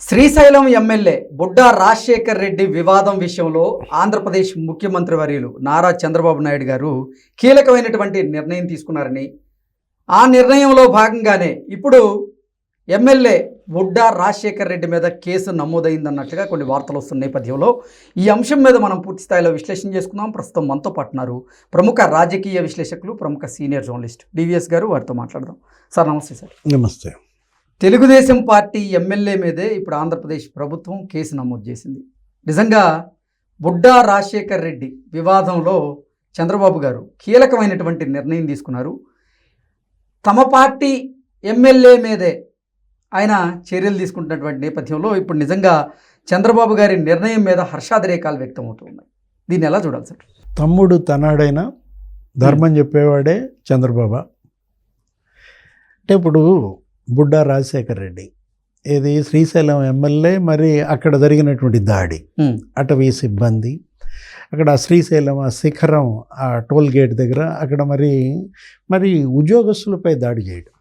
Srisailam MLA Budda Rajasekhar Reddy వివాదం విషయంలో ఆంధ్రప్రదేశ్ ముఖ్యమంత్రి వర్యులు నారా చంద్రబాబు నాయుడు గారు కీలకమైనటువంటి నిర్ణయం తీసుకున్నారని, ఆ నిర్ణయంలో భాగంగానే ఇప్పుడు ఎమ్మెల్యే బుడ్డా రాజశేఖర్ రెడ్డి మీద కేసు నమోదైందన్నట్టుగా కొన్ని వార్తలు వస్తున్న నేపథ్యంలో ఈ అంశం మీద మనం పూర్తి స్థాయిలో విశ్లేషణ చేసుకుందాం. ప్రస్తుతం మనతో పాటున్నారు ప్రముఖ రాజకీయ విశ్లేషకులు, ప్రముఖ సీనియర్ జర్నలిస్ట్ డివిఎస్ గారు. వారితో మాట్లాడదాం. సార్ నమస్తే. సార్ నమస్తే. తెలుగుదేశం పార్టీ ఎమ్మెల్యే మీదే ఇప్పుడు ఆంధ్రప్రదేశ్ ప్రభుత్వం కేసు నమోదు చేసింది. నిజంగా బుడ్డా రాజశేఖర్ రెడ్డి వివాదంలో చంద్రబాబు గారు కీలకమైనటువంటి నిర్ణయం తీసుకున్నారు. తమ పార్టీ ఎమ్మెల్యే మీదే ఆయన చర్యలు తీసుకుంటున్నటువంటి నేపథ్యంలో ఇప్పుడు నిజంగా చంద్రబాబు గారి నిర్ణయం మీద హర్షాతిరేకాలు వ్యక్తమవుతున్నాయి. దీన్ని ఎలా చూడాలి సార్? తమ్ముడు తనాడైనా ధర్మం చెప్పేవాడే చంద్రబాబు. అంటే ఇప్పుడు బుడ్డా రాజశేఖర్ రెడ్డి ఇది శ్రీశైలం ఎమ్మెల్యే, మరి అక్కడ జరిగినటువంటి దాడి, అటవీ సిబ్బంది అక్కడ శ్రీశైలం ఆ శిఖరం ఆ టోల్ గేట్ దగ్గర అక్కడ మరి ఉద్యోగస్తులపై దాడి చేయడం.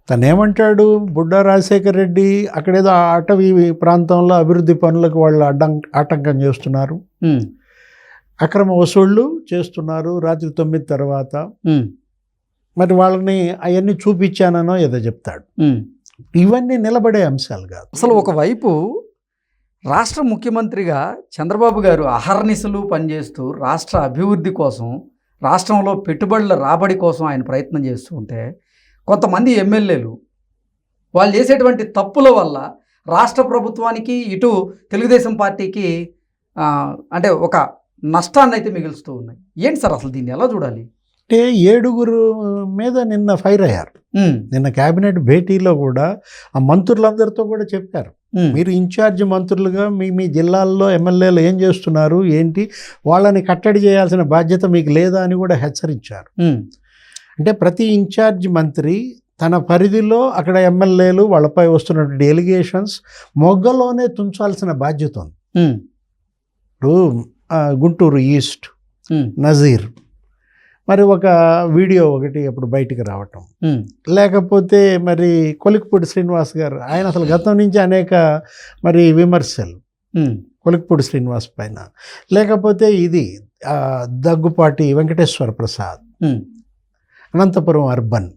తనేమంటాడు, బుడ్డా రాజశేఖర్ రెడ్డి అక్కడేదో అటవీ ప్రాంతంలో అభివృద్ధి పనులకు వాళ్ళు ఆటంకం చేస్తున్నారు, అక్రమ వసూళ్లు చేస్తున్నారు రాత్రి 9 తర్వాత, మరి వాళ్ళని అవన్నీ చూపించానో ఏదో చెప్తాడు. ఇవన్నీ నిలబడే అంశాలు కాదు. అసలు ఒకవైపు రాష్ట్ర ముఖ్యమంత్రిగా చంద్రబాబు గారు అహర్నిశలు పనిచేస్తూ రాష్ట్ర అభివృద్ధి కోసం, రాష్ట్రంలో పెట్టుబడుల రాబడి కోసం ఆయన ప్రయత్నం చేస్తూ ఉంటే, కొంతమంది ఎమ్మెల్యేలు వాళ్ళు చేసేటువంటి తప్పుల వల్ల రాష్ట్ర ప్రభుత్వానికి, ఇటు తెలుగుదేశం పార్టీకి అంటే ఒక నష్టాన్ని అయితే మిగులుస్తూ ఉన్నాయి. ఏంటి సార్ అసలు దీన్ని ఎలా చూడాలి? అంటే 7 మీద నిన్న ఫైర్ అయ్యారు. నిన్న కేబినెట్ భేటీలో కూడా ఆ మంత్రులందరితో కూడా చెప్పారు, మీరు ఇన్ఛార్జ్ మంత్రులుగా మీ జిల్లాల్లో ఎమ్మెల్యేలు ఏం చేస్తున్నారు ఏంటి, వాళ్ళని కట్టడి చేయాల్సిన బాధ్యత మీకు లేదా అని కూడా హెచ్చరించారు. అంటే ప్రతి ఇన్ఛార్జ్ మంత్రి తన పరిధిలో అక్కడ ఎమ్మెల్యేలు వాళ్ళపై వస్తున్నటువంటి ఎలిగేషన్స్ మొగ్గలోనే తుంచాల్సిన బాధ్యత ఉంది. ఇప్పుడు గుంటూరు ఈస్ట్ నజీర్ మరి ఒక వీడియో ఒకటి అప్పుడు బయటికి రావటం, లేకపోతే మరి కొలిక్పూడి శ్రీనివాస్ గారు, ఆయన అసలు గతం నుంచి అనేక మరి విమర్శలు కొలిక్పూడి శ్రీనివాస్ పైన, లేకపోతే ఇది Daggubati Venkateswara Prasad, Anantapuram urban,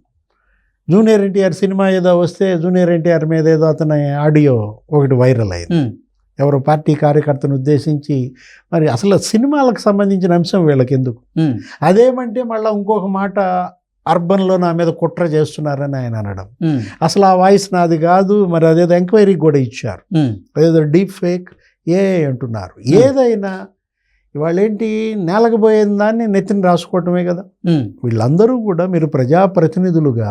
junior NTR cinema ఏదో వస్తే జూనియర్ ఎన్టీఆర్ మీద ఏదో అతని ఆడియో ఒకటి వైరల్ అయింది, ఎవరో పార్టీ కార్యకర్తను ఉద్దేశించి. మరి అసలు సినిమాలకు సంబంధించిన అంశం వీళ్ళకి ఎందుకు? అదేమంటే మళ్ళీ ఇంకొక మాట, అర్బన్లో నా మీద కుట్ర చేస్తున్నారని ఆయన అనడం. అసలు ఆ వాయిస్ నాది కాదు, మరి అదేదో ఎంక్వైరీకి కూడా ఇచ్చారు, అదేదో డీప్ ఫేక్ అంటున్నారు. ఏదైనా ఇవాళ ఏంటి, నేలకపోయిన దాన్ని నెత్తిని రాసుకోవటమే కదా. వీళ్ళందరూ కూడా మీరు ప్రజాప్రతినిధులుగా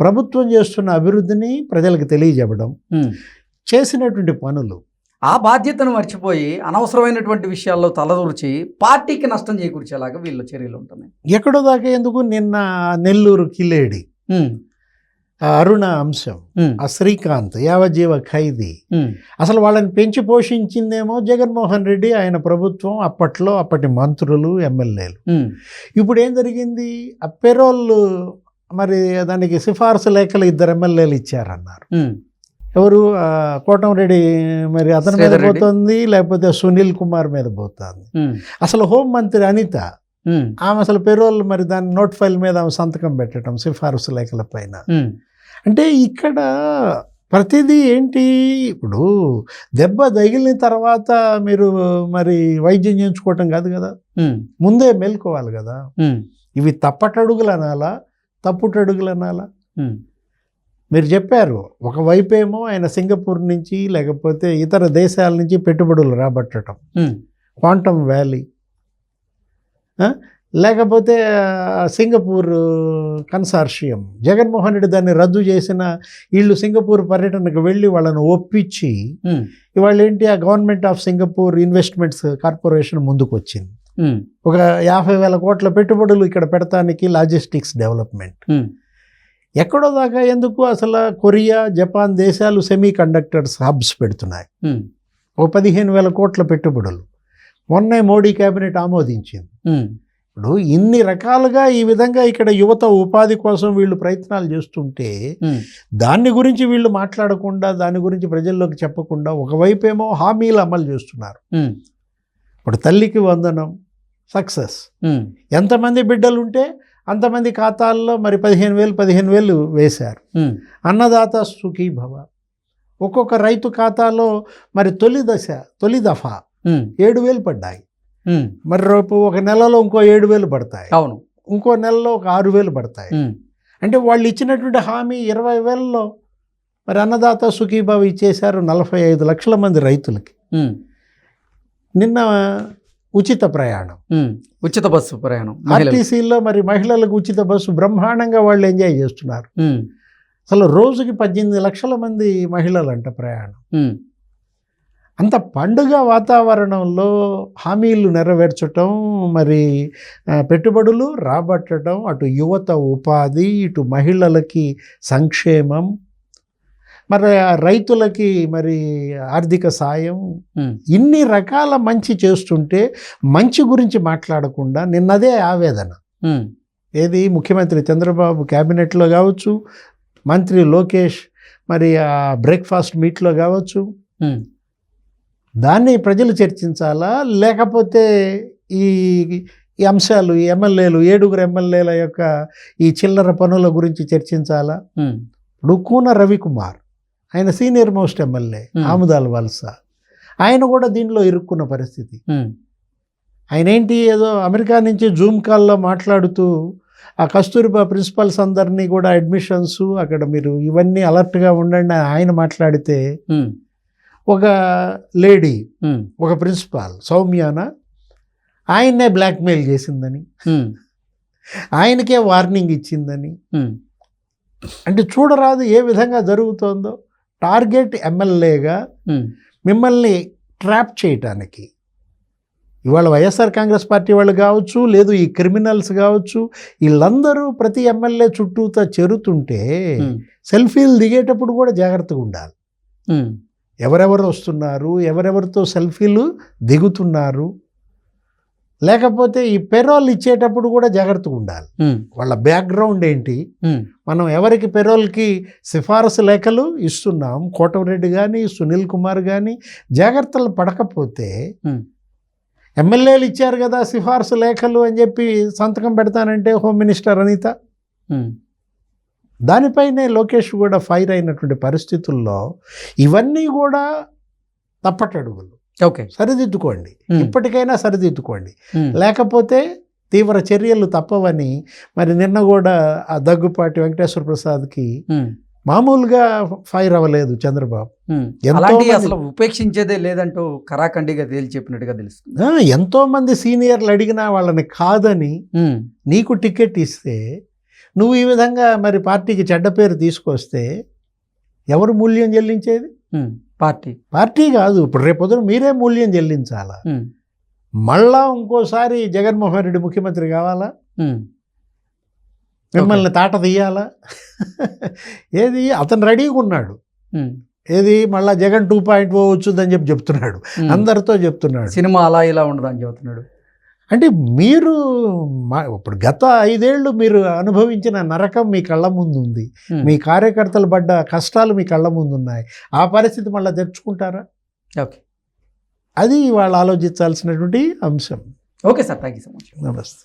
ప్రభుత్వం చేస్తున్న అభివృద్ధిని ప్రజలకు తెలియజెప్పడం, చేసినటువంటి పనులు, ఆ బాధ్యతను మర్చిపోయి అనవసరమైనటువంటి విషయాల్లో తలదూర్చి పార్టీకి నష్టం చేకూర్చేలాగా వీళ్ళ చర్యలు ఉంటున్నాయి. ఎక్కడో దాకా ఎందుకు, నిన్న నెల్లూరు కిలేడి అరుణ అంశం, ఆ శ్రీకాంత్ యావజ్జీవ ఖైదీ, అసలు వాళ్ళని పెంచి పోషించిందేమో జగన్మోహన్ రెడ్డి, ఆయన ప్రభుత్వం, అప్పటి మంత్రులు ఎమ్మెల్యేలు. ఇప్పుడు ఏం జరిగింది, ఆ పెరోల్ మరి దానికి సిఫార్సు లేఖలు 2 ఎమ్మెల్యేలు ఇచ్చారన్నారు. ఎవరు, కోటంరెడ్డి మరి అతని మీద పోతుంది, లేకపోతే సునీల్ కుమార్ మీద పోతుంది. అసలు హోంమంత్రి అనిత, ఆమె అసలు పెరోల్ మరి దాని నోట్ ఫైల్ మీద ఆమె సంతకం పెట్టడం సిఫారసు లేఖల పైన. అంటే ఇక్కడ ప్రతిదీ ఏంటి, ఇప్పుడు దెబ్బ తగిలిన తర్వాత మీరు మరి వైద్యం చేయించుకోవటం కాదు కదా, ముందే మేల్కోవాలి కదా. ఇవి తప్పటడుగులు అనాలా, తప్పుటడుగులు అనాలా? మీరు చెప్పారు, ఒకవైపేమో ఆయన సింగపూర్ నుంచి లేకపోతే ఇతర దేశాల నుంచి పెట్టుబడులు రాబట్టడం, క్వాంటమ్ వ్యాలీ, లేకపోతే సింగపూర్ కన్సార్షియం, జగన్మోహన్ రెడ్డి దాన్ని రద్దు చేసిన, వీళ్ళు సింగపూర్ పర్యటనకు వెళ్ళి వాళ్ళని ఒప్పించి ఇవాళ ఏంటి, ఆ government of Singapore investments corporation ముందుకు వచ్చింది. ఒక 50,000 కోట్ల పెట్టుబడులు ఇక్కడ పెడతానికి, లాజిస్టిక్స్ డెవలప్మెంట్. ఎక్కడో దాకా ఎందుకు, అసలు కొరియా జపాన్ దేశాలు సెమీ కండక్టర్స్ హబ్స్ పెడుతున్నాయి, ఓ 15,000 కోట్ల పెట్టుబడులు మొన్నే మోడీ కేబినెట్ ఆమోదించింది. ఇప్పుడు ఇన్ని రకాలుగా ఈ విధంగా ఇక్కడ యువత ఉపాధి కోసం వీళ్ళు ప్రయత్నాలు చేస్తుంటే దాన్ని గురించి వీళ్ళు మాట్లాడకుండా, దాని గురించి ప్రజల్లోకి చెప్పకుండా ఒకవైపేమో హామీలు అమలు చేస్తున్నారు. ఇప్పుడు తల్లికి వందనం సక్సెస్, ఎంతమంది బిడ్డలు ఉంటే అంతమంది ఖాతాల్లో మరి 15,000 వేశారు. అన్నదాత సుఖీభవ, ఒక్కొక్క రైతు ఖాతాలో మరి తొలి దఫా 7,000 పడ్డాయి. మరి రేపు ఒక నెలలో ఇంకో 7,000 పడతాయి. అవును, ఇంకో నెలలో ఒక 6,000 పడతాయి. అంటే వాళ్ళు ఇచ్చినటువంటి హామీ 20,000లో మరి అన్నదాత సుఖీభావ ఇచ్చేశారు 45 లక్షల మంది రైతులకి. నిన్న ఉచిత ప్రయాణం, ఉచిత బస్సు ప్రయాణం ఆర్టీసీలో మరి మహిళలకు ఉచిత బస్సు బ్రహ్మాండంగా వాళ్ళు ఎంజాయ్ చేస్తున్నారు. అసలు రోజుకి 18 లక్షల మంది మహిళలంట ప్రయాణం. అంత పండుగ వాతావరణంలో హామీలు నెరవేర్చటం, మరి పెట్టుబడులు రాబట్టడం, అటు యువత ఉపాధి, ఇటు మహిళలకి సంక్షేమం, మరి రైతులకి మరి ఆర్థిక సాయం, ఇన్ని రకాల మంచి చేస్తుంటే మంచి గురించి మాట్లాడకుండా నిన్నదే ఆవేదన. ఏది ముఖ్యమంత్రి చంద్రబాబు క్యాబినెట్లో కావచ్చు, మంత్రి లోకేష్ మరి ఆ బ్రేక్ఫాస్ట్ మీట్లో కావచ్చు, దాన్ని ప్రజలు చర్చించాలా, లేకపోతే ఈ అంశాలు ఈ ఎమ్మెల్యేలు 7 ఎమ్మెల్యేల యొక్క ఈ చిల్లర పనుల గురించి చర్చించాలా? ఇప్పుడు కూన రవికుమార్, ఆయన సీనియర్ మోస్ట్ ఎమ్మెల్యే ఆముదాల వలస, ఆయన కూడా దీనిలో ఇరుక్కున్న పరిస్థితి. ఆయన ఏంటి ఏదో అమెరికా నుంచి జూమ్ కాల్లో మాట్లాడుతూ ఆ కస్తూరిబా ప్రిన్సిపల్స్ అందరినీ కూడా అడ్మిషన్స్ అక్కడ మీరు ఇవన్నీ అలర్ట్గా ఉండండి ఆయన మాట్లాడితే, ఒక లేడీ ఒక ప్రిన్సిపాల్ సౌమ్యాన ఆయన్నే బ్లాక్మెయిల్ చేసిందని, ఆయనకే వార్నింగ్ ఇచ్చిందని, అంటే చూడరాదు ఏ విధంగా జరుగుతోందో. టార్గెట్ ఎమ్మెల్యేగా మిమ్మల్ని ట్రాప్ చేయటానికి ఇవాళ వైఎస్ఆర్ కాంగ్రెస్ పార్టీ వాళ్ళు కావచ్చు, లేదు ఈ క్రిమినల్స్ కావచ్చు, వీళ్ళందరూ ప్రతి ఎమ్మెల్యే చుట్టూతా చేరుతుంటే సెల్ఫీలు దిగేటప్పుడు కూడా జాగ్రత్తగా ఉండాలి. ఎవరెవరు వస్తున్నారు, ఎవరెవరితో సెల్ఫీలు దిగుతున్నారు, లేకపోతే ఈ పెరోల్ ఇచ్చేటప్పుడు కూడా జాగ్రత్తగా ఉండాలి. వాళ్ళ బ్యాక్గ్రౌండ్ ఏంటి, మనం ఎవరికి పెరోల్కి సిఫారసు లేఖలు ఇస్తున్నాం, కోటమిరెడ్డి కానీ సునీల్ కుమార్ కానీ జాగ్రత్తలు పడకపోతే ఎమ్మెల్యేలు ఇచ్చారు కదా సిఫారసు లేఖలు అని చెప్పి సంతకం పెడతానంటే హోమ్ మినిస్టర్ అనిత, దానిపైనే లోకేష్ కూడా ఫైర్ అయినటువంటి పరిస్థితుల్లో ఇవన్నీ కూడా తప్పటడుగులు. ఓకే, సరిదిద్దుకోండి, ఇప్పటికైనా సరిదిద్దుకోండి, లేకపోతే తీవ్ర చర్యలు తప్పవని మరి నిన్న కూడా ఆ దగ్గుపాటి వెంకటేశ్వర ప్రసాద్కి మామూలుగా ఫైర్ అవ్వలేదు చంద్రబాబు. అసలు ఉపేక్షించేదే లేదంటూ కరాఖండిగా తేల్చి చెప్పినట్టుగా తెలుస్తుంది. ఎంతో మంది సీనియర్లు అడిగినా వాళ్ళని కాదని నీకు టికెట్ ఇస్తే నువ్వు ఈ విధంగా మరి పార్టీకి చెడ్డ పేరు తీసుకొస్తే ఎవరు మూల్యం చెల్లించేది? పార్టీ కాదు, ఇప్పుడు రేపొద్దున మీరే మూల్యం చెల్లించాలా. మళ్ళా ఇంకోసారి జగన్మోహన్ రెడ్డి ముఖ్యమంత్రి కావాలా, మిమ్మల్ని తాట తీయాలా? ఏది అతను రెడీగా ఉన్నాడు, ఏది మళ్ళా జగన్ 2.0 వచ్చుదని చెప్తున్నాడు, అందరితో చెప్తున్నాడు, సినిమా అలా ఇలా ఉండదని చెబుతున్నాడు. అంటే మీరు ఇప్పుడు గత 5 ఏళ్ళు మీరు అనుభవించిన నరకం మీ కళ్ళ ముందు ఉంది, మీ కార్యకర్తలు పడ్డ కష్టాలు మీ కళ్ళ ముందు ఉన్నాయి. ఆ పరిస్థితి మళ్ళీ తెచ్చుకుంటారా? ఓకే, అది వాళ్ళు ఆలోచించాల్సినటువంటి అంశం. Okay sir, thank you so much. నమస్తే.